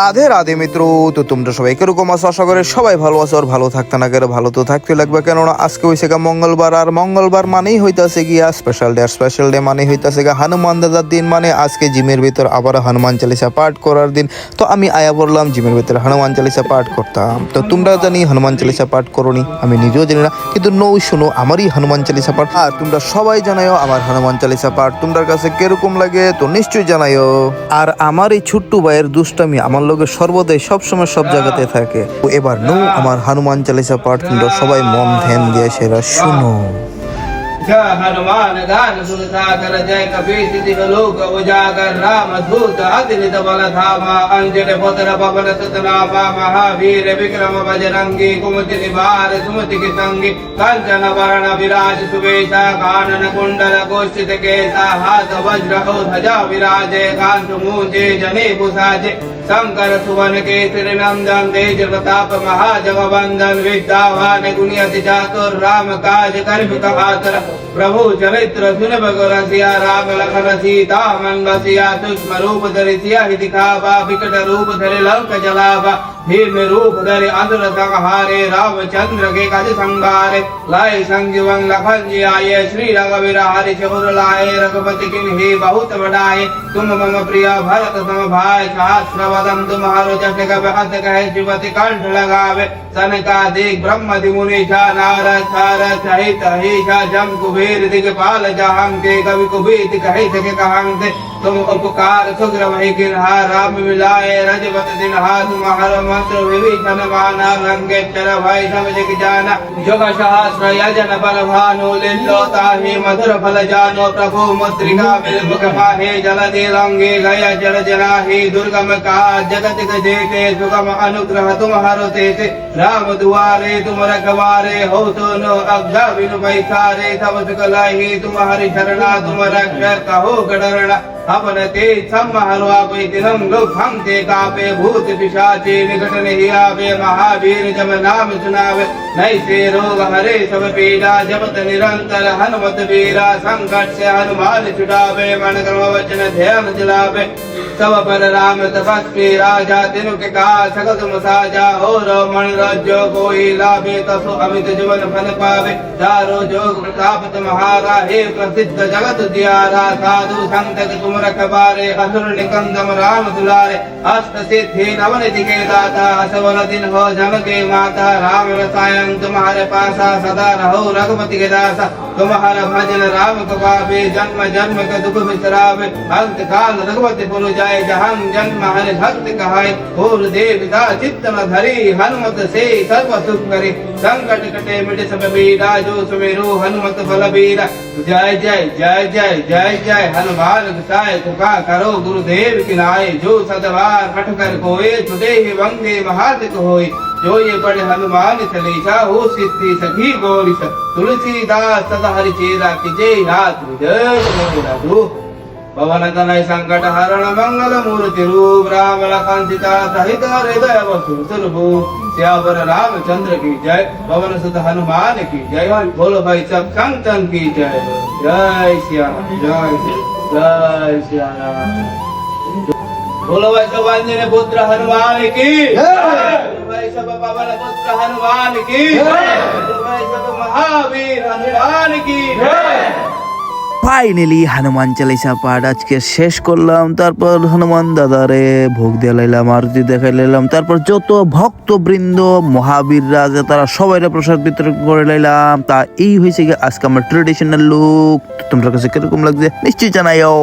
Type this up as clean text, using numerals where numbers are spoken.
রাধে রাধে মিত্র। তো তোমরা সবাই কিরকম আছো? আশা করি সবাই ভালো আছো, আর ভালো থাকতে না গেলে ভালো তো থাকতে লাগবে, কেননা আজকে হয়েছে গা মঙ্গলবার, আর মঙ্গলবার মানেই হইতাছে গিয়া স্পেশাল ডে। আর স্পেশাল ডে মানে হইতাছে গা হনুমান দাদার দিন, মানে আজকে জিমের ভিতর আবার হনুমান চালিসা পাঠ করার দিন। তো আমি আয়া বললাম জিমের ভিতরে হনুমান চালিসা পাঠ করতাম। তো তোমরা জানি হনুমান চালিসা পাঠ করোনি, আমি নিজেও জানি না, কিন্তু শোনো আমারই হনুমান চালিসা পাঠ। আর তোমরা সবাই জানাইও আমার হনুমান চালিসা পাঠ তোমার কাছে কিরকম লাগে, তো নিশ্চয়ই জানাইও। আর আমার এই ছোট্ট ভাইয়ের দুষ্টামি আমার লোকে সর্বদাই সবসময় সব জায়গাতে থাকে। এবার আমার হনুমান চালিসা পাঠ তোমরা সবাই মন ধ্যান দিয়ে সেরা শুনো। जय हनुमान ज्ञान सुर सागर जय कपीस तिह लोक उजागर राम दूत अतिलित बल धामा अंजन पुत्र पवन सुत नामा महावीर विक्रम बजरंगी कुमति निवार सुमति के संगी कंचन वरण विराज सुवेशा कानन कुंडल गोष्ठित केसा हाथ वज्र ध्वजा विराजे कांत मूंजे जने भूषाजे शंकर सुवन केसरी नंदन तेज प्रताप महाजगवंदन विद्यावान गुणियति चातुर राम काज करिब कहातर प्रभु चरित्र सुनब रसिया राम लखन सीता मन बसिया सूक्ष्म रूप धरि सिया दिखावा विकट रूप धरि लंक जलावा भीम रूप धरि असुर संहारे रामचंद्र के काज संगारे लाए संजीवन लखन जी आये श्री रघुवीर हरि चहुर लाए रघुपति किन्ही बहुत बढ़ाए तुम मम प्रिय भरत सम भाई सहस्र वदन तुम्हारो जस कहत कहे शिवति कंठ लगावे सनकादिक ब्रह्म मुनीषा नारद सारद सहित अहिषा जम कुबेर दिगपाल जहां के कवि कुबेर कहे सके कहांते तुम उपकार सुग्र वही गिरहा राम मिलाए रजपत दिनहा तुम्हारो मंत्र विभीषण माना लंकेश्वर भय सब जग जाना जोग सहस्र यजन बल भानु लीलो ताहि मधुर फल जानो प्रभु मुद्रिका बिल मुख पाहे जलधि लंगे गय जल जलाहि दुर्गम काज जगत जेते सुगम अनुग्रह तुम्हारो तेते राम दुआरे तुम रखवारे हो तो नो अब्जा बिनु पैसारे सब सुख लाहि तुम्हारी शरणा तुम रक्षक कहो गडरना अपन ते सम्हारो आपे दिनम लोक हम ते कापे भूत पिशाचे निकट नहीं आवे महावीर जब नाम सुनावे नहीं से रोग हरे सब पीड़ा जपत निरंतर हनुमत वीरा संकट से हनुमान छुड़ावे मन कर्म वचन ध्यान दिलावे सब पर राम तपस्वी राजा तिनु के का सकल तुम साजा और मन राज्यो कोई लाभे तसो अमित जीवन फल पावे चारो जोग प्रताप तुम्हारा हे प्रसिद्ध जगत दियारा साधु संत तुम रखबारे असुर निकंदम राम दुलारे अष्ट सिद्धि नवनिधि के दाता असवर दिन हो जम के माता राम रसायन तुम्हारे पासा सदा रहो रघुपति के दासा तुम्हारा भजन राम को पावे जन्म जन्म के दुख बिसरावे अंत काल रघुपति पुर जाए जहां जन्म हरि भक्त कहाय और देवता चित्त न धरी हनुमत से सर्व सुख करे संकट कटे मिटे सब पीड़ा जो सुमेरु हनुमत बलबीरा जय जय जय जय जय जय हनुमान गुसाय कृपा करो गुरुदेव की नाय जो सदवार पठ कर कोय छुटे ही वंदे महादिक होय जो ये पढ़े हनुमान चालीसा हो सिद्धि सखी गौरीश तुलसीदास सदा हरि चेरा की जय रात जय राधु पवन तनय संकट हरण मंगल मूर्ति रूप राम लखन सीता सहित हृदय वसु स्वरूप श्यावर रामचंद्र की जय पवन सुत हनुमान की जय बोलो भाई सब संतन की जय जय श्याम जय जय श्याम बोलो भाई सब अंजनी पुत्र हनुमान की बोलो भाई सब पवन पुत्र हनुमान की बोलो भाई सब महावीर हनुमान की ফাইনালি হনুমান চালিসা পাঠ আজকে শেষ করলাম। তারপর হনুমান দাদারে ভোগ দিয়ে লাইলাম, আরতি দেখাই লাইলাম। তারপর যত ভক্তবৃন্দ মহাবীররা আছে তারা সবাই প্রসাদ বিতরণ করে লাইলাম। তা এই হয়েছে আজকে আমার ট্রেডিশনাল লুক। তোমার কাছে কিরকম লাগছে নিশ্চয়ই জানাইও।